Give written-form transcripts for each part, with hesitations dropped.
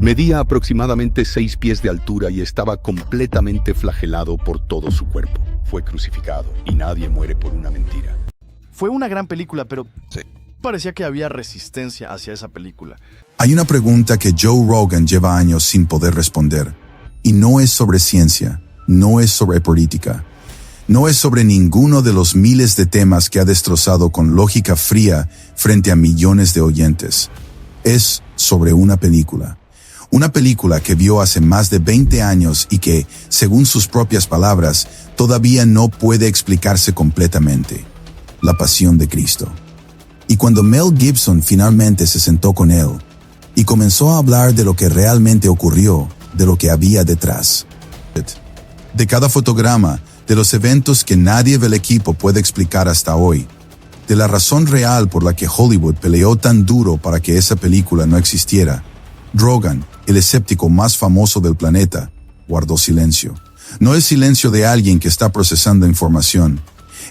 Medía aproximadamente 6 pies de altura y estaba completamente flagelado por todo su cuerpo. Fue crucificado y nadie muere por una mentira. Fue una gran película, pero Sí. parecía que había resistencia hacia esa película. Hay una pregunta que Joe Rogan lleva años sin poder responder. Y no es sobre ciencia, no es sobre política, no es sobre ninguno de los miles de temas que ha destrozado con lógica fría frente a millones de oyentes. Es sobre una película. Una película que vio hace más de 20 años y que, según sus propias palabras, todavía no puede explicarse completamente. La Pasión de Cristo. Y cuando Mel Gibson finalmente se sentó con él y comenzó a hablar de lo que realmente ocurrió, de lo que había detrás, de cada fotograma, de los eventos que nadie del equipo puede explicar hasta hoy, de la razón real por la que Hollywood peleó tan duro para que esa película no existiera, Rogan, el escéptico más famoso del planeta, guardó silencio. No el silencio de alguien que está procesando información,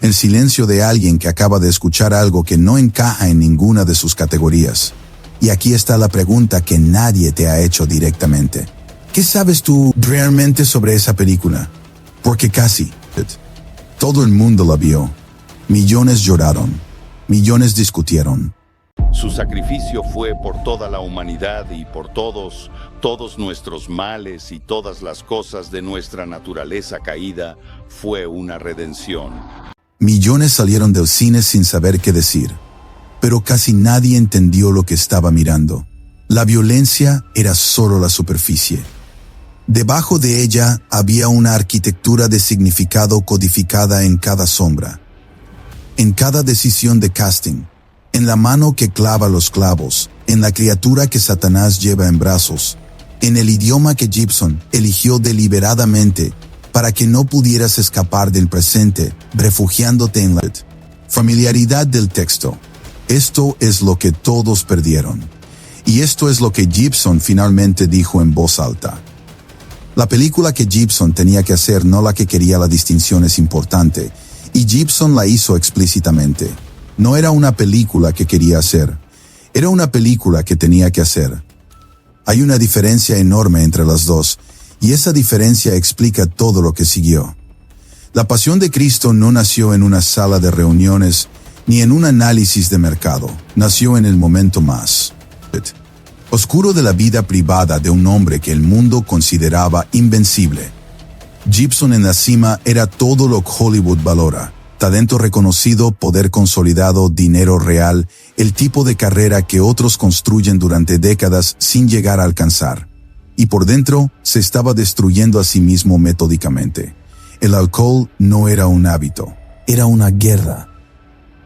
el silencio de alguien que acaba de escuchar algo que no encaja en ninguna de sus categorías. Y aquí está la pregunta que nadie te ha hecho directamente. ¿Qué sabes tú realmente sobre esa película? Porque casi todo el mundo la vio. Millones lloraron, millones discutieron. Su sacrificio fue por toda la humanidad y por todos nuestros males y todas las cosas de nuestra naturaleza caída. Fue una redención. Millones salieron del cine sin saber qué decir, pero casi nadie entendió lo que estaba mirando. La violencia era solo la superficie. Debajo de ella había una arquitectura de significado codificada en cada sombra, en cada decisión de casting, en la mano que clava los clavos, en la criatura que Satanás lleva en brazos, en el idioma que Gibson eligió deliberadamente para que no pudieras escapar del presente, refugiándote en la familiaridad del texto. Esto es lo que todos perdieron. Y esto es lo que Gibson finalmente dijo en voz alta. La película que Gibson tenía que hacer, no la que quería la distinción, es importante, y Gibson la hizo explícitamente. No era una película que quería hacer, era una película que tenía que hacer. Hay una diferencia enorme entre las dos, y esa diferencia explica todo lo que siguió. La Pasión de Cristo no nació en una sala de reuniones, ni en un análisis de mercado. Nació en el momento más oscuro de la vida privada de un hombre que el mundo consideraba invencible. Gibson en la cima era todo lo que Hollywood valora: talento reconocido, poder consolidado, dinero real, el tipo de carrera que otros construyen durante décadas sin llegar a alcanzar. Y por dentro se estaba destruyendo a sí mismo metódicamente. El alcohol no era un hábito, era una guerra.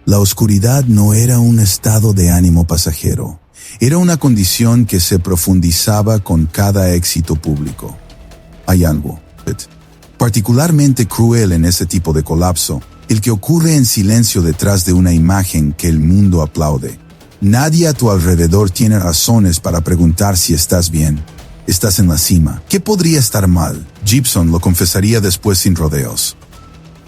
La oscuridad no era un estado de ánimo pasajero, era una condición que se profundizaba con cada éxito público. Hay algo particularmente cruel en ese tipo de colapso, el que ocurre en silencio detrás de una imagen que el mundo aplaude. Nadie a tu alrededor tiene razones para preguntar si estás bien. Estás en la cima. ¿Qué podría estar mal? Gibson lo confesaría después sin rodeos.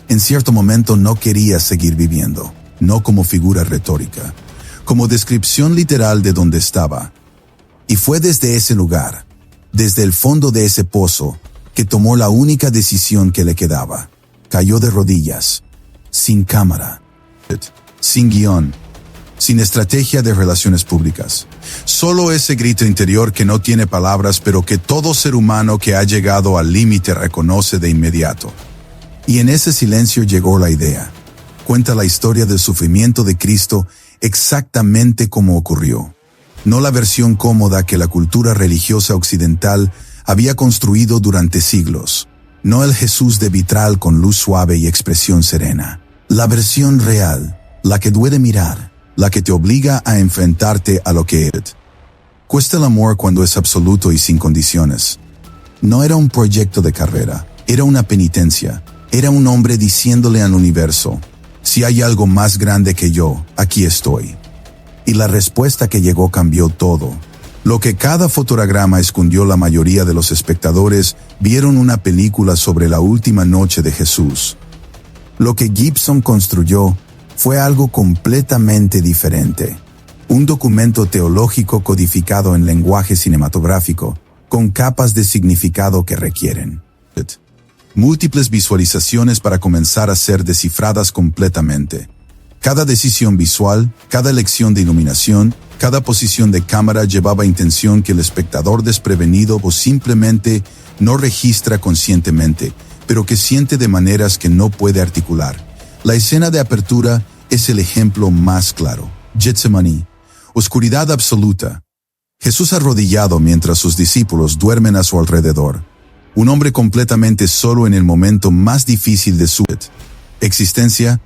En cierto momento no quería seguir viviendo, no como figura retórica, como descripción literal de donde estaba. Y fue desde ese lugar, desde el fondo de ese pozo, que tomó la única decisión que le quedaba. Cayó de rodillas, sin cámara, sin guión, sin estrategia de relaciones públicas. Solo ese grito interior que no tiene palabras, pero que todo ser humano que ha llegado al límite reconoce de inmediato. Y en ese silencio llegó la idea. Cuenta la historia del sufrimiento de Cristo exactamente como ocurrió. No la versión cómoda que la cultura religiosa occidental había construido durante siglos. No el Jesús de vitral con luz suave y expresión serena. La versión real, la que duele mirar, la que te obliga a enfrentarte a lo que es. Cuesta el amor cuando es absoluto y sin condiciones. No era un proyecto de carrera, era una penitencia. Era un hombre diciéndole al universo: si hay algo más grande que yo, aquí estoy. Y la respuesta que llegó cambió todo. Lo que cada fotograma escondió, la mayoría de los espectadores vieron una película sobre la última noche de Jesús. Lo que Gibson construyó fue algo completamente diferente. Un documento teológico codificado en lenguaje cinematográfico, con capas de significado que requieren múltiples visualizaciones para comenzar a ser descifradas completamente. Cada decisión visual, cada elección de iluminación, cada posición de cámara llevaba intención que el espectador desprevenido o simplemente no registra conscientemente, pero que siente de maneras que no puede articular. La escena de apertura es el ejemplo más claro. Getsemaní, oscuridad absoluta. Jesús arrodillado mientras sus discípulos duermen a su alrededor. Un hombre completamente solo en el momento más difícil de su existencia,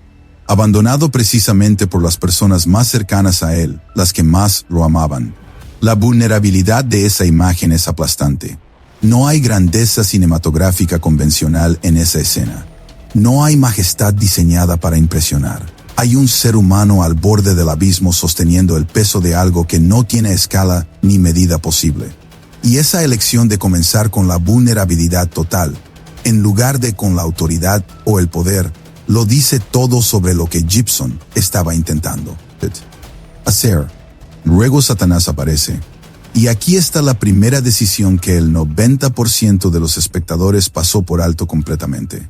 abandonado precisamente por las personas más cercanas a él, las que más lo amaban. La vulnerabilidad de esa imagen es aplastante. No hay grandeza cinematográfica convencional en esa escena. No hay majestad diseñada para impresionar. Hay un ser humano al borde del abismo sosteniendo el peso de algo que no tiene escala ni medida posible. Y esa elección de comenzar con la vulnerabilidad total, en lugar de con la autoridad o el poder, lo dice todo sobre lo que Gibson estaba intentando hacer. Luego Satanás aparece. Y aquí está la primera decisión que el 90% de los espectadores pasó por alto completamente.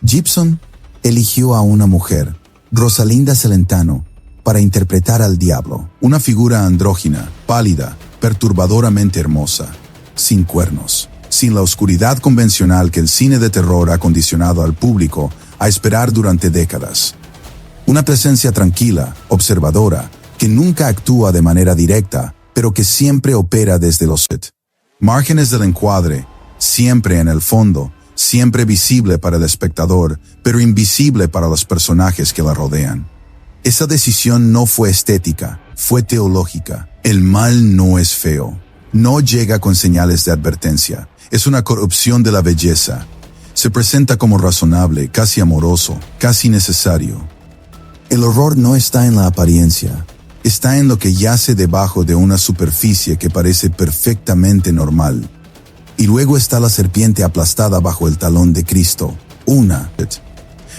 Gibson eligió a una mujer, Rosalinda Celentano, para interpretar al diablo, una figura andrógina, pálida, perturbadoramente hermosa, sin cuernos, sin la oscuridad convencional que el cine de terror ha condicionado al público a esperar durante décadas. Una presencia tranquila, observadora, que nunca actúa de manera directa, pero que siempre opera desde los márgenes del encuadre, siempre en el fondo, siempre visible para el espectador, pero invisible para los personajes que la rodean. Esa decisión no fue estética, fue teológica. El mal no es feo. No llega con señales de advertencia. Es una corrupción de la belleza. Se presenta como razonable, casi amoroso, casi necesario. El horror no está en la apariencia. Está en lo que yace debajo de una superficie que parece perfectamente normal. Y luego está la serpiente aplastada bajo el talón de Cristo. Una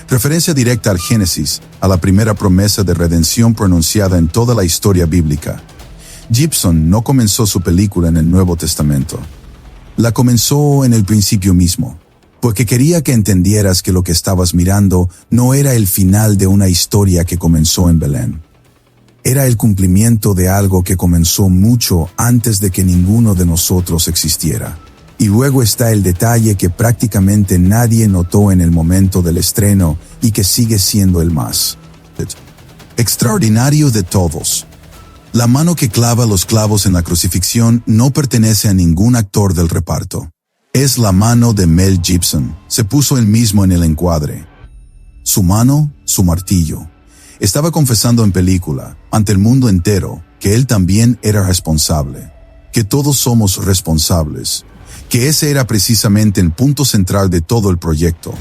referencia directa al Génesis, a la primera promesa de redención pronunciada en toda la historia bíblica. Gibson no comenzó su película en el Nuevo Testamento. La comenzó en el principio mismo, porque quería que entendieras que lo que estabas mirando no era el final de una historia que comenzó en Belén. Era el cumplimiento de algo que comenzó mucho antes de que ninguno de nosotros existiera. Y luego está el detalle que prácticamente nadie notó en el momento del estreno y que sigue siendo el más extraordinario de todos. La mano que clava los clavos en la crucifixión no pertenece a ningún actor del reparto. Es la mano de Mel Gibson. Se puso él mismo en el encuadre. Su mano, su martillo. Estaba confesando en película, ante el mundo entero, que él también era responsable. Que todos somos responsables. Que ese era precisamente el punto central de todo el proyecto.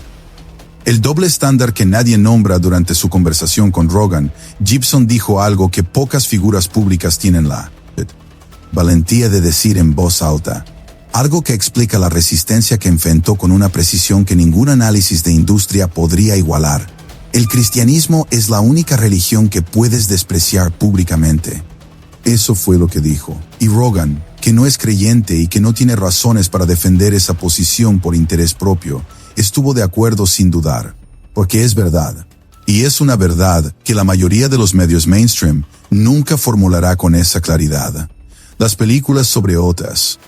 El doble estándar que nadie nombra durante su conversación con Rogan, Gibson dijo algo que pocas figuras públicas tienen la valentía de decir en voz alta. Algo que explica la resistencia que enfrentó con una precisión que ningún análisis de industria podría igualar. El cristianismo es la única religión que puedes despreciar públicamente. Eso fue lo que dijo. Y Rogan, que no es creyente y que no tiene razones para defender esa posición por interés propio, estuvo de acuerdo sin dudar, porque es verdad. Y es una verdad que la mayoría de los medios mainstream nunca formulará con esa claridad. Las películas sobre otras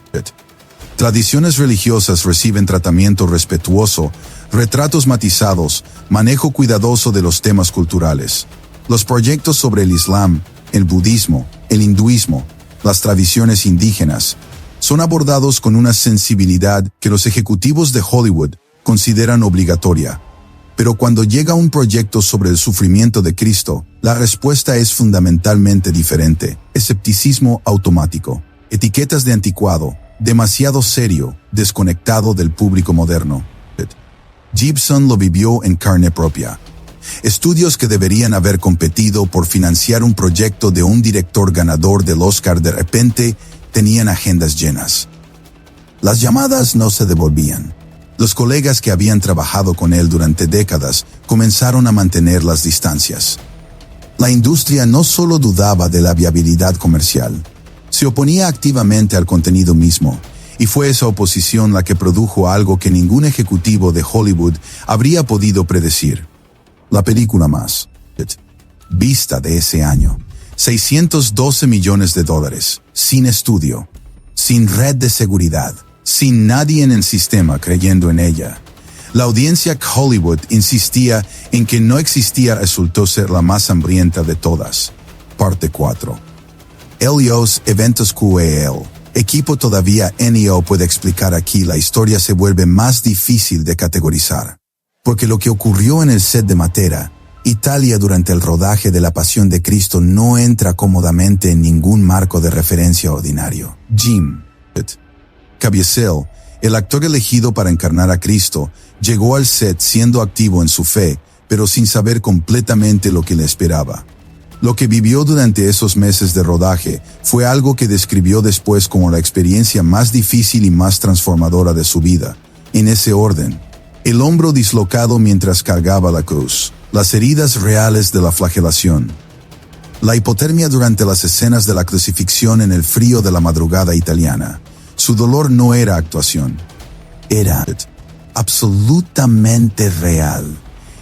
tradiciones religiosas reciben tratamiento respetuoso, retratos matizados, manejo cuidadoso de los temas culturales. Los proyectos sobre el Islam, el budismo, el hinduismo, las tradiciones indígenas, son abordados con una sensibilidad que los ejecutivos de Hollywood consideran obligatoria. Pero cuando llega un proyecto sobre el sufrimiento de Cristo, la respuesta es fundamentalmente diferente. Escepticismo automático, etiquetas de anticuado, demasiado serio, desconectado del público moderno. Gibson lo vivió en carne propia. Estudios que deberían haber competido por financiar un proyecto de un director ganador del Oscar de repente tenían agendas llenas. Las llamadas no se devolvían. Los colegas que habían trabajado con él durante décadas comenzaron a mantener las distancias. La industria no solo dudaba de la viabilidad comercial, se oponía activamente al contenido mismo, y fue esa oposición la que produjo algo que ningún ejecutivo de Hollywood habría podido predecir. La película más vista de ese año, $612 millones, sin estudio, sin red de seguridad, sin nadie en el sistema creyendo en ella. La audiencia Hollywood insistía en que no existía, resultó ser la más hambrienta de todas. Parte 4. Helios Eventos QEL. Equipo todavía NEO puede explicar aquí. La historia se vuelve más difícil de categorizar. Porque lo que ocurrió en el set de Matera, Italia, durante el rodaje de La Pasión de Cristo no entra cómodamente en ningún marco de referencia ordinario. Jim Caviezel, el actor elegido para encarnar a Cristo, llegó al set siendo activo en su fe, pero sin saber completamente lo que le esperaba. Lo que vivió durante esos meses de rodaje fue algo que describió después como la experiencia más difícil y más transformadora de su vida. En ese orden: el hombro dislocado mientras cargaba la cruz, las heridas reales de la flagelación, la hipotermia durante las escenas de la crucifixión en el frío de la madrugada italiana. Su dolor no era actuación, era absolutamente real.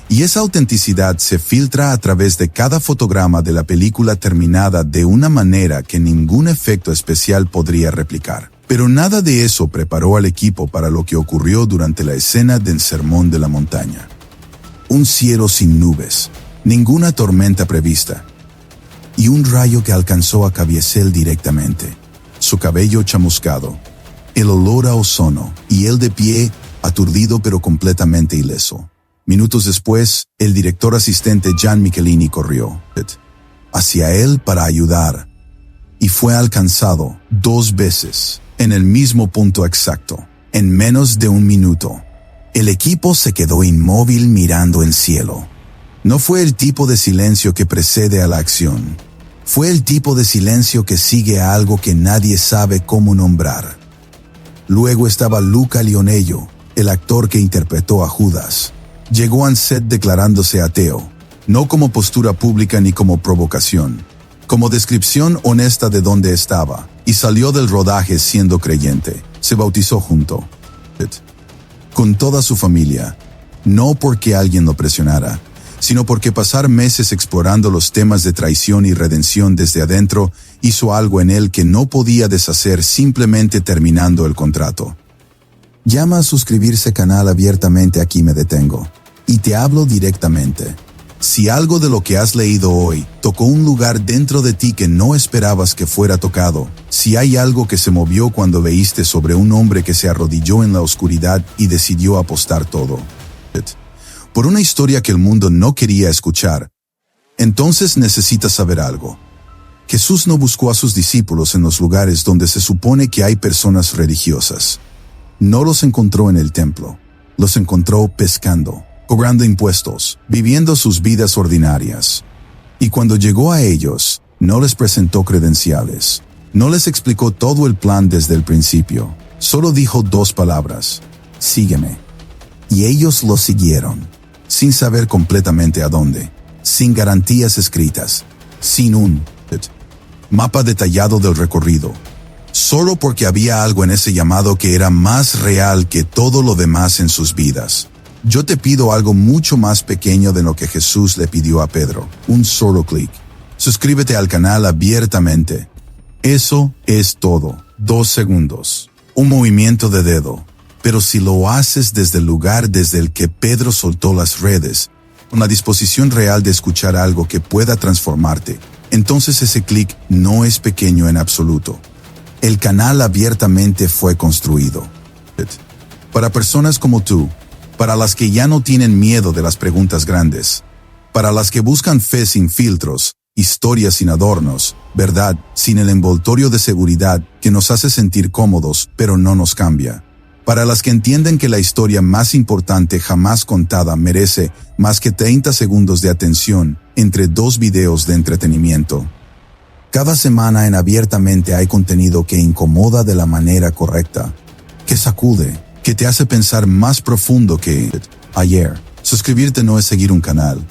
Y esa autenticidad se filtra a través de cada fotograma de la película terminada de una manera que ningún efecto especial podría replicar. Pero nada de eso preparó al equipo para lo que ocurrió durante la escena del Sermón de la Montaña. Un cielo sin nubes, ninguna tormenta prevista, y un rayo que alcanzó a Caviezel directamente. Su cabello chamuscado, el olor a ozono, y él de pie, aturdido pero completamente ileso. Minutos después, el director asistente Gian Michelini corrió hacia él para ayudar, y fue alcanzado 2 veces, en el mismo punto exacto, en menos de 1 minuto. El equipo se quedó inmóvil mirando el cielo. No fue el tipo de silencio que precede a la acción. Fue el tipo de silencio que sigue a algo que nadie sabe cómo nombrar. Luego estaba Luca Lionello, el actor que interpretó a Judas. Llegó al set declarándose ateo, no como postura pública ni como provocación, como descripción honesta de dónde estaba, y salió del rodaje siendo creyente. Se bautizó junto con toda su familia, no porque alguien lo presionara, sino porque pasar meses explorando los temas de traición y redención desde adentro hizo algo en él que no podía deshacer simplemente terminando el contrato. Llama a suscribirse canal abiertamente. Aquí me detengo. Y te hablo directamente. Si algo de lo que has leído hoy tocó un lugar dentro de ti que no esperabas que fuera tocado, si hay algo que se movió cuando veíste sobre un hombre que se arrodilló en la oscuridad y decidió apostar todo por una historia que el mundo no quería escuchar, entonces necesitas saber algo. Jesús no buscó a sus discípulos en los lugares donde se supone que hay personas religiosas. No los encontró en el templo, los encontró pescando, cobrando impuestos, viviendo sus vidas ordinarias. Y cuando llegó a ellos, no les presentó credenciales, no les explicó todo el plan desde el principio, solo dijo 2 palabras: sígueme. Y ellos lo siguieron, sin saber completamente a dónde, sin garantías escritas, sin un mapa detallado del recorrido, solo porque había algo en ese llamado que era más real que todo lo demás en sus vidas. Yo te pido algo mucho más pequeño de lo que Jesús le pidió a Pedro: un solo clic. Suscríbete al canal abiertamente. Eso es todo. 2 segundos. Un movimiento de dedo. Pero si lo haces desde el lugar desde el que Pedro soltó las redes, con la disposición real de escuchar algo que pueda transformarte, entonces ese clic no es pequeño en absoluto. El canal abiertamente fue construido para personas como tú, para las que ya no tienen miedo de las preguntas grandes, para las que buscan fe sin filtros, historias sin adornos, verdad sin el envoltorio de seguridad que nos hace sentir cómodos pero no nos cambia. Para las que entienden que la historia más importante jamás contada merece más que 30 segundos de atención entre 2 videos de entretenimiento. Cada semana en Abiertamente hay contenido que incomoda de la manera correcta, que sacude, que te hace pensar más profundo que ayer. Suscribirte no es seguir un canal,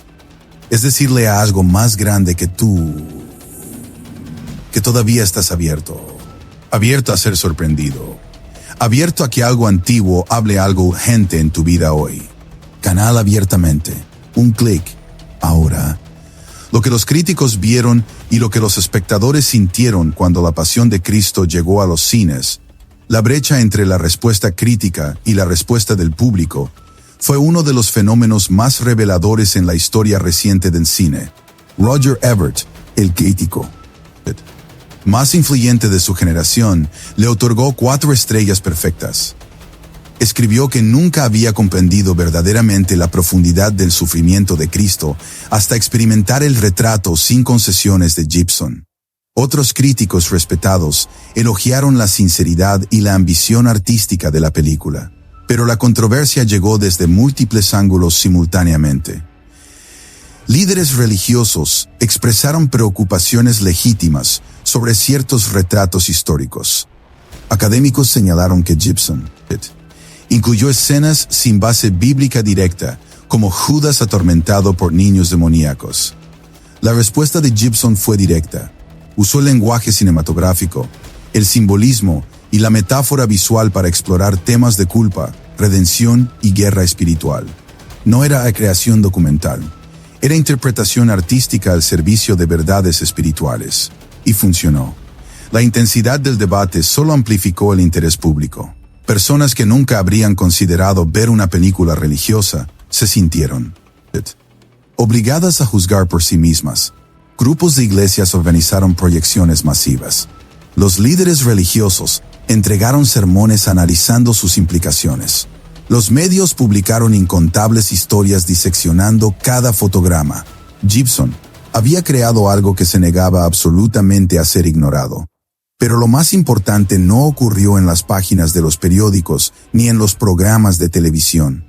Es decirle a algo más grande que tú, que todavía estás abierto a ser sorprendido, abierto a que algo antiguo hable algo urgente en tu vida hoy. Canal abiertamente, un clic, ahora. Lo que los críticos vieron y lo que los espectadores sintieron cuando La Pasión de Cristo llegó a los cines, la brecha entre la respuesta crítica y la respuesta del público, fue uno de los fenómenos más reveladores en la historia reciente del cine. Roger Ebert, el crítico más influyente de su generación, le otorgó 4 estrellas perfectas. Escribió que nunca había comprendido verdaderamente la profundidad del sufrimiento de Cristo hasta experimentar el retrato sin concesiones de Gibson. Otros críticos respetados elogiaron la sinceridad y la ambición artística de la película, pero la controversia llegó desde múltiples ángulos simultáneamente. Líderes religiosos expresaron preocupaciones legítimas sobre ciertos retratos históricos. Académicos señalaron que Gibson incluyó escenas sin base bíblica directa, como Judas atormentado por niños demoníacos. La respuesta de Gibson fue directa. Usó el lenguaje cinematográfico, el simbolismo y la metáfora visual para explorar temas de culpa, redención y guerra espiritual. No era creación documental, era interpretación artística al servicio de verdades espirituales. Y funcionó. La intensidad del debate solo amplificó el interés público. Personas que nunca habrían considerado ver una película religiosa se sintieron obligadas a juzgar por sí mismas. Grupos de iglesias organizaron proyecciones masivas. Los líderes religiosos entregaron sermones analizando sus implicaciones. Los medios publicaron incontables historias diseccionando cada fotograma. Gibson había creado algo que se negaba absolutamente a ser ignorado. Pero lo más importante no ocurrió en las páginas de los periódicos ni en los programas de televisión.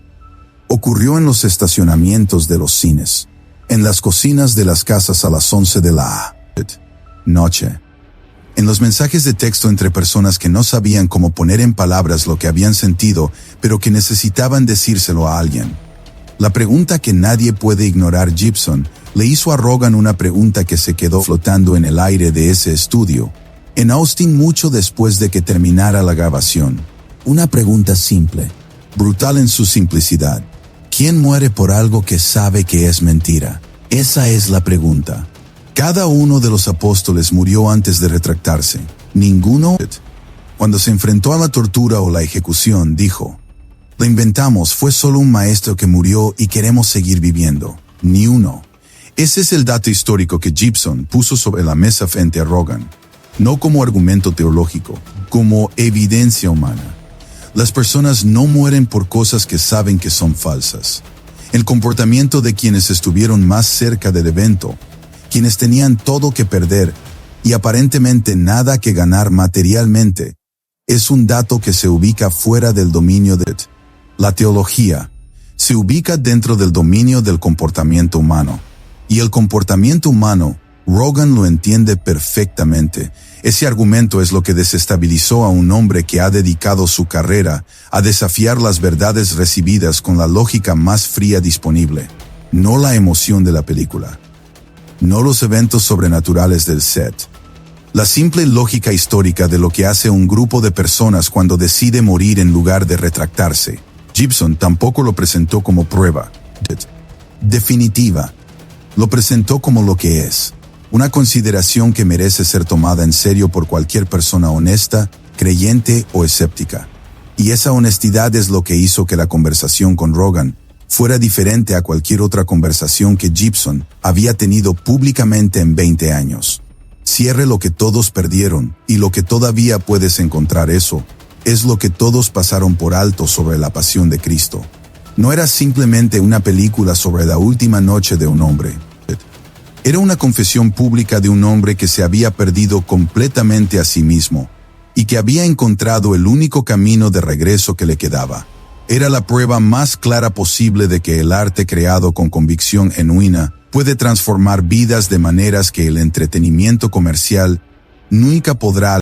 Ocurrió en los estacionamientos de los cines, en las cocinas de las casas a las 11 de la noche, en los mensajes de texto entre personas que no sabían cómo poner en palabras lo que habían sentido, pero que necesitaban decírselo a alguien. La pregunta que nadie puede ignorar. Gibson le hizo a Rogan una pregunta que se quedó flotando en el aire de ese estudio, en Austin mucho después de que terminara la grabación. Una pregunta simple, brutal en su simplicidad. ¿Quién muere por algo que sabe que es mentira? Esa es la pregunta. Cada uno de los apóstoles murió antes de retractarse. Ninguno, cuando se enfrentó a la tortura o la ejecución, dijo: "Lo inventamos, fue solo un maestro que murió y queremos seguir viviendo". Ni uno. Ese es el dato histórico que Gibson puso sobre la mesa frente a Rogan. No como argumento teológico, como evidencia humana. Las personas no mueren por cosas que saben que son falsas. El comportamiento de quienes estuvieron más cerca del evento, quienes tenían todo que perder y aparentemente nada que ganar materialmente, es un dato que se ubica fuera del dominio de la teología. Se ubica dentro del dominio del comportamiento humano. Y el comportamiento humano, Rogan lo entiende perfectamente. Ese argumento es lo que desestabilizó a un hombre que ha dedicado su carrera a desafiar las verdades recibidas con la lógica más fría disponible. No la emoción de la película. No los eventos sobrenaturales del set. La simple lógica histórica de lo que hace un grupo de personas cuando decide morir en lugar de retractarse. Gibson tampoco lo presentó como prueba definitiva. Lo presentó como lo que es. Una consideración que merece ser tomada en serio por cualquier persona honesta, creyente o escéptica. Y esa honestidad es lo que hizo que la conversación con Rogan fuera diferente a cualquier otra conversación que Gibson había tenido públicamente en 20 años. Cierre lo que todos perdieron y lo que todavía puedes encontrar. Eso es lo que todos pasaron por alto sobre la pasión de Cristo. No era simplemente una película sobre la última noche de un hombre. Era una confesión pública de un hombre que se había perdido completamente a sí mismo y que había encontrado el único camino de regreso que le quedaba. Era la prueba más clara posible de que el arte creado con convicción genuina puede transformar vidas de maneras que el entretenimiento comercial nunca podrá